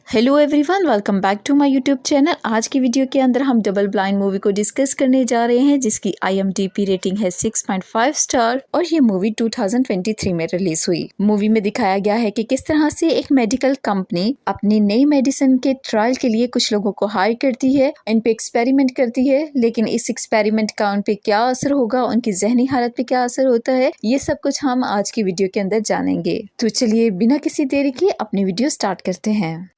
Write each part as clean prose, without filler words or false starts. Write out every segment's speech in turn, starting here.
Hello everyone, welcome back to my YouTube channel. आज की video के अंदर हम डबल ब्लाइंड मूवी को डिस्कस करने जा रहे हैं, जिसकी IMDb रेटिंग है 6.5 स्टार और ये मूवी 2023 में रिलीज हुई। मूवी में दिखाया गया है कि किस तरह से एक मेडिकल कंपनी अपनी नई मेडिसिन के ट्रायल के लिए कुछ लोगों को हायर करती है, इन पे एक्सपेरिमेंट करती है, लेकिन इस एक्सपेरिमेंट का उन पे क्या असर होगा, उनकी जहनी हालत पे क्या असर होता है, ये सब कुछ हम आज की वीडियो के अंदर जानेंगे। तो चलिए बिना किसी देरी के अपनी वीडियो स्टार्ट करते हैं।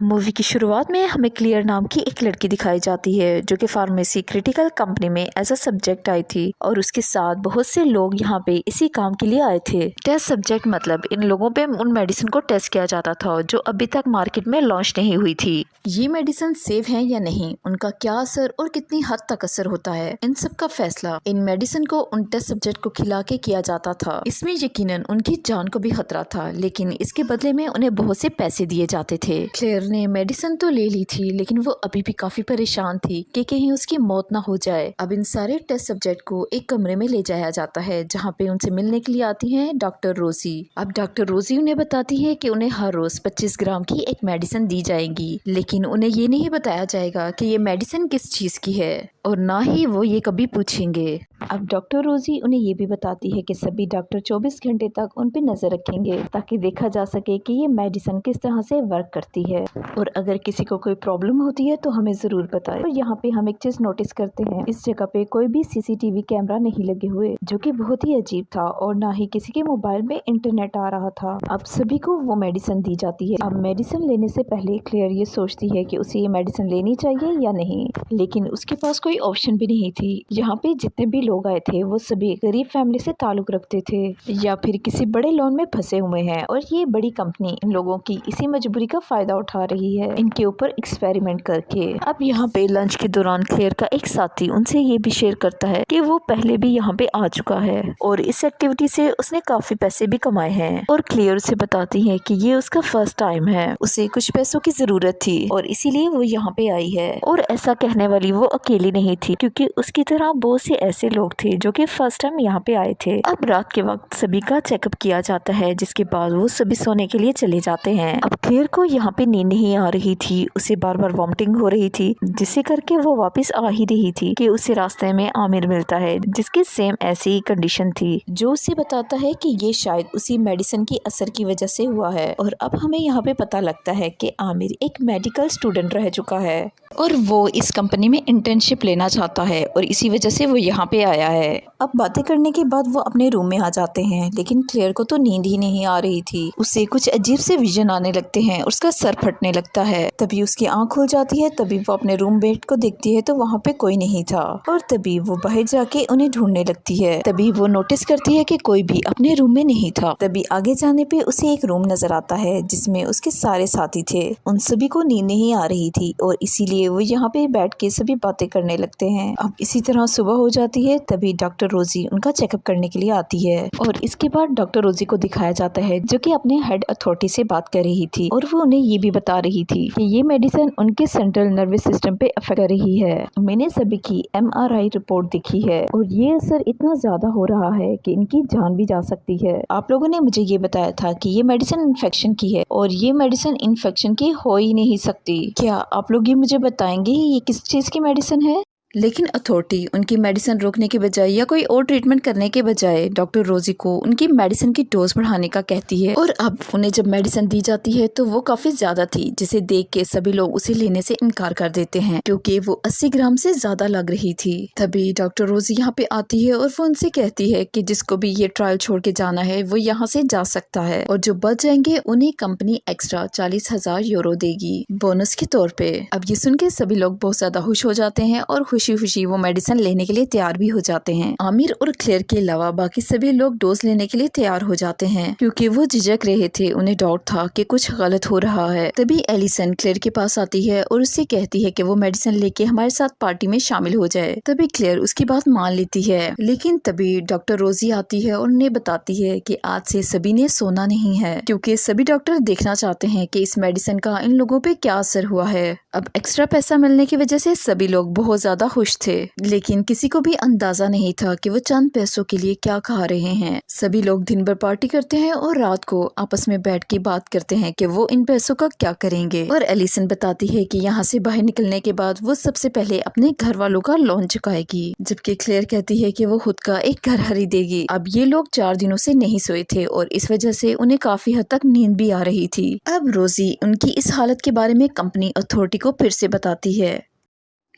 मूवी की शुरुआत में हमें क्लियर नाम की एक लड़की दिखाई जाती है, जो कि फार्मेसी क्रिटिकल कंपनी में एज अ सब्जेक्ट आई थी और उसके साथ बहुत से लोग यहाँ पे इसी काम के लिए आए थे। टेस्ट सब्जेक्ट मतलब इन लोगों पे उन मेडिसिन को टेस्ट किया जाता था जो अभी तक मार्केट में लॉन्च नहीं हुई थी। ये मेडिसिन सेफ है या नहीं, उनका क्या असर और कितनी हद तक असर होता है, इन सब का फैसला इन मेडिसिन को उन टेस्ट सब्जेक्ट को खिला के किया जाता था। इसमें यकीनन उनकी जान को भी खतरा था, लेकिन इसके बदले में उन्हें बहुत से पैसे दिए जाते थे। क्लेयर ने मेडिसिन तो ले ली थी, लेकिन वो अभी भी काफी परेशान थी कि कहीं उसकी मौत ना हो जाए। अब इन सारे टेस्ट सब्जेक्ट को एक कमरे में ले जाया जाता है, जहाँ पे उनसे मिलने के लिए आती हैं डॉक्टर रोजी। अब डॉक्टर रोजी उन्हें बताती है कि उन्हें हर रोज 25 ग्राम की एक मेडिसिन दी जाएगी, लेकिन उन्हें ये नहीं बताया जाएगा कि ये मेडिसिन किस चीज की है और ना ही वो ये कभी पूछेंगे। अब डॉक्टर रोजी उन्हें ये भी बताती है कि सभी डॉक्टर 24 घंटे तक उन पे नजर रखेंगे, ताकि देखा जा सके कि ये मेडिसिन किस तरह से वर्क करती है और अगर किसी को कोई प्रॉब्लम होती है तो हमें जरूर बताएं। तो यहाँ पे हम एक चीज नोटिस करते हैं, इस जगह पे कोई भी CCTV कैमरा नहीं लगे हुए, जो कि बहुत ही अजीब था, और ना ही किसी के मोबाइल में इंटरनेट आ रहा था। अब सभी को वो मेडिसिन दी जाती है। अब मेडिसिन लेने से पहले क्लेयर ये सोचती है कि उसे ये मेडिसिन लेनी चाहिए या नहीं, लेकिन उसके पास कोई ऑप्शन भी नहीं थी। यहाँ पे जितने भी लोग आए थे वो सभी गरीब फैमिली से ताल्लुक रखते थे या फिर किसी बड़े लोन में फंसे हुए हैं, और ये बड़ी कंपनी इन लोगों की इसी मजबूरी का फायदा उठा रही है, इनके ऊपर एक्सपेरिमेंट करके। अब यहाँ पे लंच के दौरान क्लेयर का एक साथी उनसे ये भी शेयर करता है कि वो पहले भी यहाँ पे आ चुका है और इस एक्टिविटी से उसने काफी पैसे भी कमाए हैं, और क्लेयर उसे बताती है कि ये उसका फर्स्ट टाइम है, उसे कुछ पैसों की जरूरत थी और इसीलिए वो यहाँ पे आई है। और ऐसा कहने वाली वो अकेली नहीं थी, क्योंकि उसकी तरह बहुत से ऐसे लोग थे जो कि फर्स्ट टाइम यहाँ पे आए थे। अब रात के वक्त सभी का चेकअप किया जाता है, जिसके बाद वो सभी सोने के लिए चले जाते हैं। अब क्लेयर को यहाँ पे नींद नहीं आ रही थी, उसे बार बार वॉमिटिंग हो रही थी, जिससे करके वो वापस आ ही रही थी कि उसे रास्ते में आमिर मिलता है, जिसकी सेम ऐसी ही कंडीशन थी, जो उसे बताता है कि ये शायद उसी मेडिसिन की असर की वजह से हुआ है। और अब हमें यहाँ पे पता लगता है कि आमिर एक मेडिकल स्टूडेंट रह चुका है और वो इस कंपनी में इंटर्नशिप लेना चाहता है, और इसी वजह से वो यहाँ पे आया है। अब बातें करने के बाद वो अपने रूम में आ जाते हैं, लेकिन क्लेयर को तो नींद ही नहीं आ रही थी। उसे कुछ अजीब से विजन आने लगते हैं, उसका सर फटने लगता है। तभी उसकी आंख खुल जाती है, तभी वो अपने रूम बेड को देखती है तो वहाँ पे कोई नहीं था, और तभी वो बाहर जाके उन्हें ढूंढने लगती है। तभी वो नोटिस करती है कि कोई भी अपने रूम में नहीं था। तभी आगे जाने पे उसे एक रूम नजर आता है, जिसमें उसके सारे साथी थे। उन सभी को नींद नहीं आ रही थी और इसीलिए वो यहाँ पे बैठ के सभी बातें करने लगते हैं। अब इसी तरह सुबह हो जाती है, तभी डॉक्टर रोजी उनका चेकअप करने के लिए आती है, और इसके बाद डॉक्टर रोजी को दिखाया जाता है, जो कि अपने हेड अथॉरिटी से बात कर रही थी, और वो उन्हें ये भी बता रही थी कि ये मेडिसिन उनके सेंट्रल नर्वस सिस्टम पे अफेक्ट कर रही है। मैंने सभी की MRI रिपोर्ट देखी है और ये असर इतना ज्यादा हो रहा है कि इनकी जान भी जा सकती है। आप लोगों ने मुझे ये बताया था कि ये मेडिसिन इन्फेक्शन की है, और ये मेडिसिन इन्फेक्शन की हो ही नहीं सकती। क्या आप लोग ये मुझे बताएंगे ये किस चीज की मेडिसिन है? लेकिन अथॉरिटी उनकी मेडिसिन रोकने के बजाय या कोई और ट्रीटमेंट करने के बजाय डॉक्टर रोजी को उनकी मेडिसिन की डोज बढ़ाने का कहती है, और अब उन्हें जब मेडिसिन दी जाती है तो वो काफी ज्यादा थी, जिसे देख के सभी लोग उसे लेने से इनकार कर देते हैं, क्योंकि वो 80 ग्राम से ज्यादा लग रही थी। तभी डॉक्टर रोजी यहाँ पे आती है और वो उनसे कहती है कि जिसको भी ये ट्रायल छोड़ के जाना है वो यहाँ से जा सकता है, और जो बच जाएंगे उन्हें कंपनी एक्स्ट्रा 40,000 यूरो देगी बोनस के तौर पे। अब ये सुन के सभी लोग बहुत ज्यादा खुश हो जाते हैं और खुशी खुशी वो मेडिसिन लेने के लिए तैयार भी हो जाते हैं। आमिर और क्लेयर के अलावा बाकी सभी लोग डोज लेने के लिए तैयार हो जाते हैं, क्योंकि वो झिझक रहे थे, उन्हें डाउट था कि कुछ गलत हो रहा है। तभी एलिसन क्लेयर के पास आती है और उससे कहती है कि वो मेडिसिन लेके हमारे साथ पार्टी में शामिल हो जाए। तभी क्लेयर उसकी बात मान लेती है, लेकिन तभी डॉक्टर रोजी आती है और उन्हें बताती है कि आज से सभी ने सोना नहीं है, क्योंकि सभी डॉक्टर देखना चाहते हैं कि इस मेडिसिन का इन लोगों पे क्या असर हुआ है। अब एक्स्ट्रा पैसा मिलने की वजह से सभी लोग बहुत ज्यादा खुश थे, लेकिन किसी को भी अंदाजा नहीं था कि वो चंद पैसों के लिए क्या खा रहे हैं। सभी लोग दिन भर पार्टी करते हैं और रात को आपस में बैठ के बात करते हैं कि वो इन पैसों का क्या करेंगे। और एलिसन बताती है कि यहाँ से बाहर निकलने के बाद वो सबसे पहले अपने घर वालों का लोन चुकाएगी, जबकि क्लेयर कहती है कि वो खुद का एक घर खरीदेगी। अब ये लोग 4 दिनों से नहीं सोए थे और इस वजह से उन्हें काफी हद तक नींद भी आ रही थी। अब रोजी उनकी इस हालत के बारे में कंपनी अथॉरिटी को फिर से बताती है,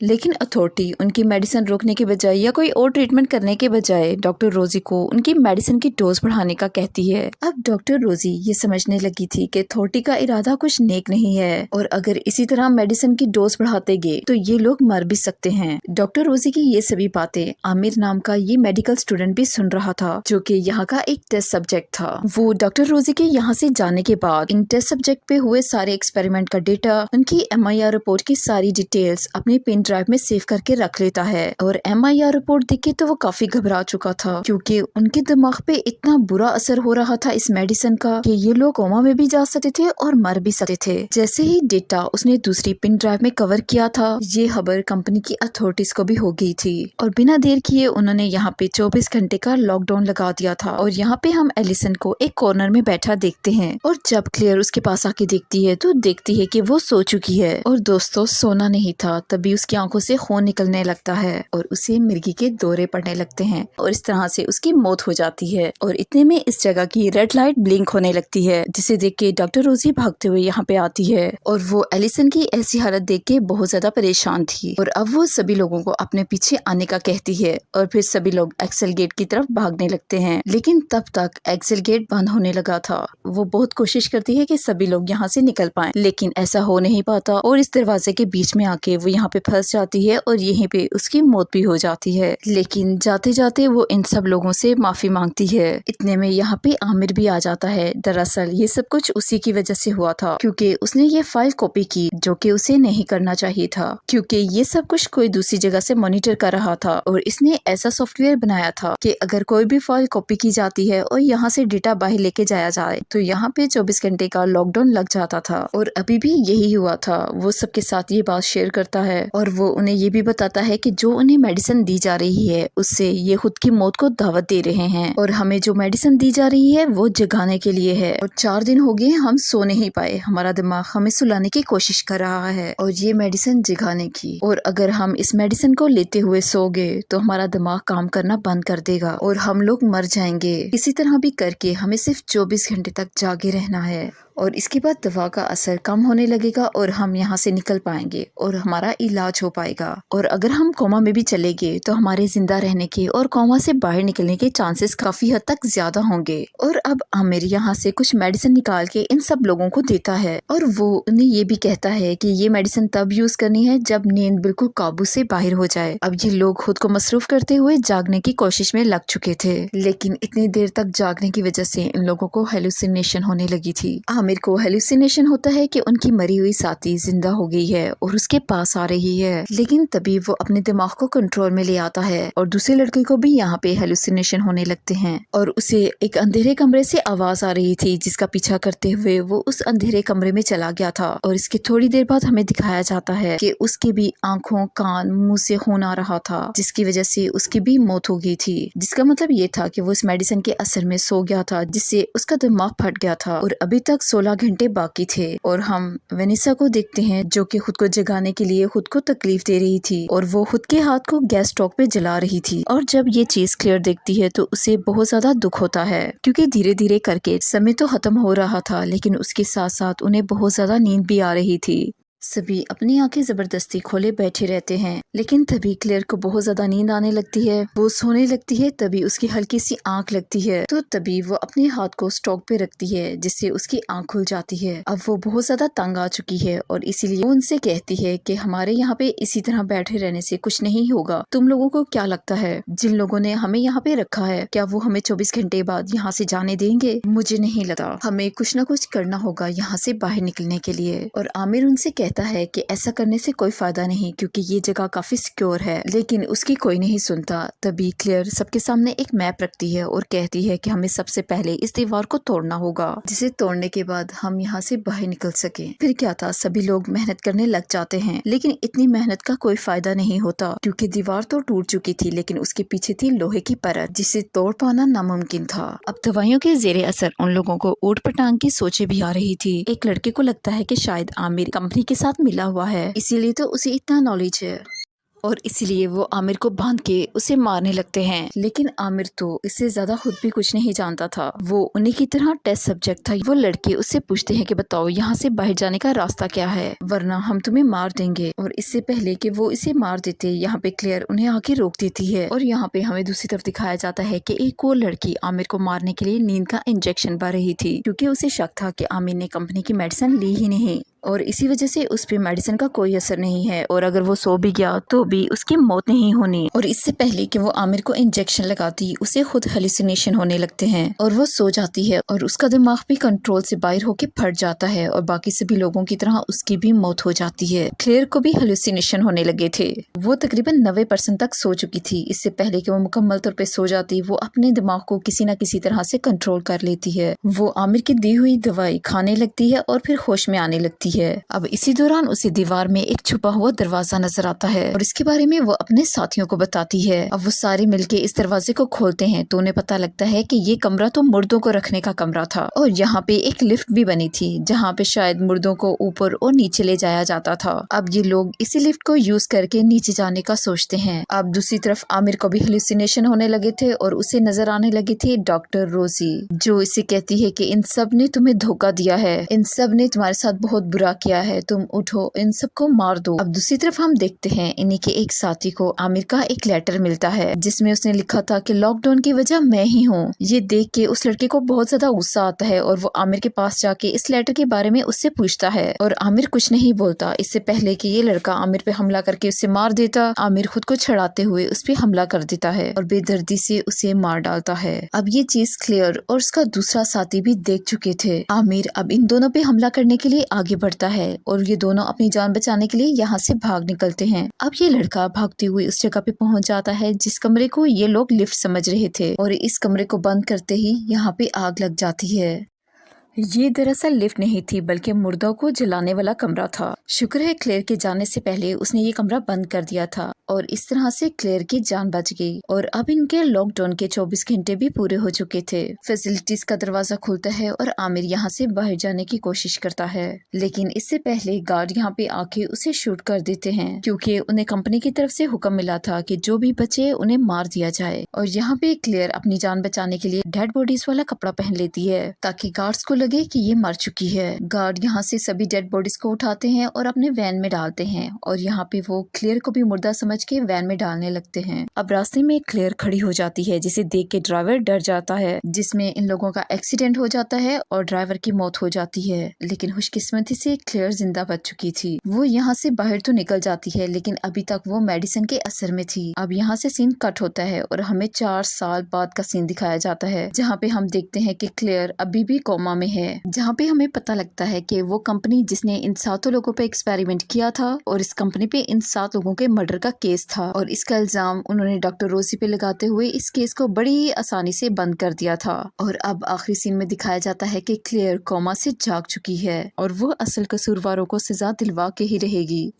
लेकिन अथॉरिटी उनकी मेडिसिन रोकने के बजाय या कोई और ट्रीटमेंट करने के बजाय डॉक्टर रोजी को उनकी मेडिसिन की डोज बढ़ाने का कहती है। अब डॉक्टर रोजी ये समझने लगी थी कि अथॉरिटी का इरादा कुछ नेक नहीं है और अगर इसी तरह मेडिसिन की डोज बढ़ाते गए तो ये लोग मर भी सकते हैं। डॉक्टर रोजी की ये सभी बातें आमिर नाम का ये मेडिकल स्टूडेंट भी सुन रहा था, जो कि यहाँ का एक टेस्ट सब्जेक्ट था। वो डॉक्टर रोजी के यहाँ से जाने के बाद इन टेस्ट सब्जेक्ट पे हुए सारे एक्सपेरिमेंट का डेटा, उनकी MIR रिपोर्ट की सारी डिटेल्स अपने पेन ड्राइव में सेव करके रख लेता है। और MIR रिपोर्ट देख के तो वो काफी घबरा चुका था, क्योंकि उनके दिमाग पे इतना बुरा असर हो रहा था इस मेडिसिन का कि ये लोग कोमा में भी जा सकते थे और मर भी सकते थे। जैसे ही डेटा उसने दूसरी पेन ड्राइव में कवर किया था, ये खबर कंपनी की अथॉरिटीज को भी हो गई थी और बिना देर किए उन्होंने यहाँ पे 24 घंटे का लॉकडाउन लगा दिया था। और यहाँ पे हम एलिसन को एक कॉर्नर में बैठा देखते हैं और जब क्लेयर उसके पास आके देखती है तो देखती है कि वो सो चुकी है। और दोस्तों, सोना नहीं था, तभी उसकी आंखों से खून निकलने लगता है और उसे मिर्गी के दौरे पड़ने लगते हैं और इस तरह से उसकी मौत हो जाती है। और इतने में इस जगह की रेड लाइट ब्लिंक होने लगती है, जिसे देख के डॉक्टर रोजी भागते हुए यहाँ पे आती है और वो एलिसन की ऐसी हालत देख के बहुत ज्यादा परेशान थी और अब वो सभी लोगों को अपने पीछे आने का कहती है और फिर सभी लोग एक्सेल गेट की तरफ भागने लगते हैं। लेकिन तब तक एक्सेल गेट बंद होने लगा था। वो बहुत कोशिश करती है कि सभी लोग यहाँ से निकल पाएं, लेकिन ऐसा हो नहीं पाता और इस दरवाजे के बीच में आके वो यहाँ पे फंस जाती है और यहीं पे उसकी मौत भी हो जाती है। लेकिन जाते जाते वो इन सब लोगों से माफी मांगती है। इतने में यहाँ पे आमिर भी आ जाता है। दरअसल ये सब कुछ उसी की वजह से हुआ था, क्योंकि उसने ये फाइल कॉपी की, जो कि उसे नहीं करना चाहिए था, क्योंकि ये सब कुछ कोई दूसरी जगह से मॉनिटर कर रहा था और इसने ऐसा सॉफ्टवेयर बनाया था कि अगर कोई भी फाइल कॉपी की जाती है और यहाँ से डेटा बाहर लेके जाया जाए तो यहाँ पे 24 घंटे का लॉकडाउन लग जाता था। और अभी भी यही हुआ था। वो सबके साथ ये बात शेयर करता है और वो उन्हें ये भी बताता है कि जो उन्हें मेडिसिन दी जा रही है उससे ये खुद की मौत को दावत दे रहे हैं और हमें जो मेडिसिन दी जा रही है वो जगाने के लिए है। और 4 दिन हो गए हम सो नहीं पाए, हमारा दिमाग हमें सुलाने की कोशिश कर रहा है और ये मेडिसिन जगाने की। और अगर हम इस मेडिसिन को लेते हुए सो गए तो हमारा दिमाग काम करना बंद कर देगा और हम लोग मर जाएंगे। किसी तरह भी करके हमें सिर्फ 24 घंटे तक जागे रहना है और इसके बाद दवा का असर कम होने लगेगा और हम यहाँ से निकल पाएंगे और हमारा इलाज हो पाएगा। और अगर हम कोमा में भी चले गए तो हमारे जिंदा रहने के और कोमा से बाहर निकलने के चांसेस काफी हद तक ज्यादा होंगे। और अब आमिर यहाँ से कुछ मेडिसिन निकाल के इन सब लोगों को देता है और वो उन्हें ये भी कहता है कि ये मेडिसिन तब यूज करनी है जब नींद बिल्कुल काबू से बाहर हो जाए। अब ये लोग खुद को मसरूफ करते हुए जागने की कोशिश में लग चुके थे, लेकिन इतनी देर तक जागने की वजह से इन लोगों को हेलुसिनेशन होने लगी थी। आमिर को हेलुसिनेशन होता है कि उनकी मरी हुई साथी जिंदा हो गई है और उसके पास आ रही है, लेकिन तभी वो अपने दिमाग को कंट्रोल में ले आता है और दूसरे लड़के को भी यहाँ पे हेलुसिनेशन होने लगते हैं और उसे एक अंधेरे कमरे से आवाज आ रही थी, जिसका पीछा करते हुए वो उस अंधेरे कमरे में चला गया था। और इसके थोड़ी देर बाद हमें दिखाया जाता है कि उसकी भी आंखों, कान, मुंह से खून आ रहा था, जिसकी वजह से उसकी भी मौत हो गई थी। जिसका मतलब ये था कि वो इस मेडिसिन के असर में सो गया था, जिससे उसका दिमाग फट गया था और अभी तक 16 घंटे बाकी थे। और हम वेनिसा को देखते हैं, जो कि खुद को जगाने के लिए खुद को तकलीफ दे रही थी और वो खुद के हाथ को गैस स्टोव पे जला रही थी। और जब ये चीज क्लियर देखती है तो उसे बहुत ज्यादा दुख होता है, क्योंकि धीरे धीरे करके समय तो खत्म हो रहा था, लेकिन उसके साथ साथ उन्हें बहुत ज्यादा नींद भी आ रही थी। सभी अपनी आंखें जबरदस्ती खोले बैठे रहते हैं, लेकिन तभी क्लेयर को बहुत ज्यादा नींद आने लगती है। वो सोने लगती है, तभी उसकी हल्की सी आंख लगती है, तो तभी वो अपने हाथ को स्टोव पे रखती है, जिससे उसकी आंख खुल जाती है। अब वो बहुत ज्यादा तंग आ चुकी है और इसीलिए वो उनसे कहती है कि हमारे यहाँ पे इसी तरह बैठे रहने से कुछ नहीं होगा। तुम लोगों को क्या लगता है, जिन लोगों ने हमें यहाँ पे रखा है, क्या वो हमें 24 घंटे बाद यहाँ से जाने देंगे? मुझे नहीं लगता। हमें कुछ ना कुछ करना होगा यहाँ से बाहर निकलने के लिए। और आमिर उनसे कहती कहता है कि ऐसा करने से कोई फायदा नहीं क्योंकि ये जगह काफी सिक्योर है, लेकिन उसकी कोई नहीं सुनता। तभी क्लेयर सबके सामने एक मैप रखती है और कहती है कि हमें सबसे पहले इस दीवार को तोड़ना होगा, जिसे तोड़ने के बाद हम यहाँ से बाहर निकल सके। फिर क्या था, सभी लोग मेहनत करने लग जाते हैं, लेकिन इतनी मेहनत का कोई फायदा नहीं होता क्योंकि दीवार तो टूट चुकी थी, लेकिन उसके पीछे थी लोहे की परत जिसे तोड़ पाना नामुमकिन था। अब दवाइयों के जेरे असर उन लोगों को ऊट पटांग की सोचे भी आ रही थी। एक लड़के को लगता है कि शायद आमिर कंपनी के साथ मिला हुआ है, इसीलिए तो उसे इतना नॉलेज है और इसीलिए वो आमिर को बांध के उसे मारने लगते हैं। लेकिन आमिर तो इससे ज्यादा खुद भी कुछ नहीं जानता था, वो उन्हीं की तरह टेस्ट सब्जेक्ट था। वो लड़के उससे पूछते हैं कि बताओ यहाँ से बाहर जाने का रास्ता क्या है, वरना हम तुम्हें मार देंगे। और इससे पहले कि वो इसे मार देते, यहाँ पे क्लेयर उन्हें आके रोक देती है। और यहाँ पे हमें दूसरी तरफ दिखाया जाता है कि एक और लड़की आमिर को मारने के लिए नींद का इंजेक्शन पा रही थी, क्योंकि उसे शक था कि आमिर ने कंपनी की मेडिसिन ली ही नहीं और इसी वजह से उस पे मेडिसिन का कोई असर नहीं है, और अगर वो सो भी गया तो भी उसकी मौत नहीं होनी। और इससे पहले कि वो आमिर को इंजेक्शन लगाती, उसे खुद हेलुसिनेशन होने लगते हैं और वो सो जाती है और उसका दिमाग भी कंट्रोल से बाहर होके फट जाता है और बाकी सभी लोगों की तरह उसकी भी मौत हो जाती है। क्लेयर को भी हेलुसिनेशन होने लगे थे। वो तकरीबन 90% तक सो चुकी थी। इससे पहले कि वो मुकम्मल तौर पे सो जाती, वो अपने दिमाग को किसी न किसी तरह से कंट्रोल कर लेती है। वो आमिर की दी हुई दवाई खाने लगती है और फिर होश में आने लगती है। अब इसी दौरान उसे दीवार में एक छुपा हुआ दरवाजा नजर आता है और इसके बारे में वो अपने साथियों को बताती है। अब वो सारे मिलके इस दरवाजे को खोलते हैं तो उन्हें पता लगता है कि ये कमरा तो मुर्दों को रखने का कमरा था और यहाँ पे एक लिफ्ट भी बनी थी जहाँ पे शायद मुर्दों को ऊपर और नीचे ले जाया जाता था। अब ये लोग इसी लिफ्ट को यूज करके नीचे जाने का सोचते हैं। अब दूसरी तरफ आमिर को भी हेलुसिनेशन होने लगे थे और उसे नजर आने लगी थी डॉक्टर रोजी, जो इसे कहती है कि इन सब ने तुम्हें धोखा दिया है, इन सब ने तुम्हारे साथ बहुत बुरा किया है, तुम उठो, इन सबको मार दो। अब दूसरी तरफ हम देखते हैं इन्हीं के एक साथी को आमिर का एक लेटर मिलता है जिसमें उसने लिखा था कि लॉकडाउन की वजह मैं ही हूँ। ये देख के उस लड़के को बहुत ज्यादा गुस्सा आता है और वो आमिर के पास जाके इस लेटर के बारे में उससे पूछता है और आमिर कुछ नहीं बोलता। इससे पहले कि ये लड़का आमिर पे हमला करके उसे मार देता, आमिर खुद को छड़ाते हुए उस पे हमला कर देता है और बेदर्दी से उसे मार डालता है। अब ये चीज क्लेयर और उसका दूसरा साथी भी देख चुके थे। आमिर अब इन दोनों पे हमला करने के लिए आगे बढ़ता है और ये दोनों अपनी जान बचाने के लिए यहाँ से भाग निकलते हैं। अब ये लड़का भागते हुए उस जगह पे पहुँच जाता है जिस कमरे को ये लोग लिफ्ट समझ रहे थे और इस कमरे को बंद करते ही यहाँ पे आग लग जाती है। ये दरअसल लिफ्ट नहीं थी बल्कि मुर्दों को जलाने वाला कमरा था। शुक्र है क्लेयर के जाने से पहले उसने ये कमरा बंद कर दिया था और इस तरह से क्लेयर की जान बच गई। और अब इनके लॉकडाउन के 24 घंटे भी पूरे हो चुके थे। फैसिलिटीज का दरवाजा खुलता है और आमिर यहाँ से बाहर जाने की कोशिश करता है, लेकिन इससे पहले गार्ड यहाँ पे आके उसे शूट कर देते हैं क्योंकि उन्हें कंपनी की तरफ से हुक्म मिला था कि जो भी बचे उन्हें मार दिया जाए। और यहाँ पे क्लेयर अपनी जान बचाने के लिए डेड बॉडीज वाला कपड़ा पहन लेती है ताकि गार्ड्स को लगे कि ये मर चुकी है। गार्ड यहाँ से सभी डेड बॉडीज को उठाते हैं और अपने वैन में डालते हैं और यहाँ पे वो क्लेयर को भी मुर्दा समझ के वैन में डालने लगते हैं। अब रास्ते में क्लेयर खड़ी हो जाती है जिसे देख के ड्राइवर डर जाता है, जिसमें इन लोगों का एक्सीडेंट हो जाता है और ड्राइवर की मौत हो जाती है। लेकिन खुशकिस्मती से क्लेयर जिंदा बच चुकी थी। वो यहाँ से बाहर तो निकल जाती है लेकिन अभी तक वो मेडिसिन के असर में थी। अब यहाँ से सीन कट होता है और हमें 4 साल बाद का सीन दिखाया जाता है जहाँ पे हम देखते हैं कि क्लेयर अभी भी कोमा में है, जहाँ पे हमें पता लगता है कि वो कंपनी जिसने इन 7 लोगों पे एक्सपेरिमेंट किया था और इस कंपनी पे इन 7 लोगों के मर्डर का केस था और इसका इल्जाम उन्होंने डॉक्टर रोजी पे लगाते हुए इस केस को बड़ी आसानी से बंद कर दिया था। और अब आखिरी सीन में दिखाया जाता है कि क्लेयर कोमा से जाग चुकी है और वो असल कसूरवारों को सजा दिलवा के ही रहेगी।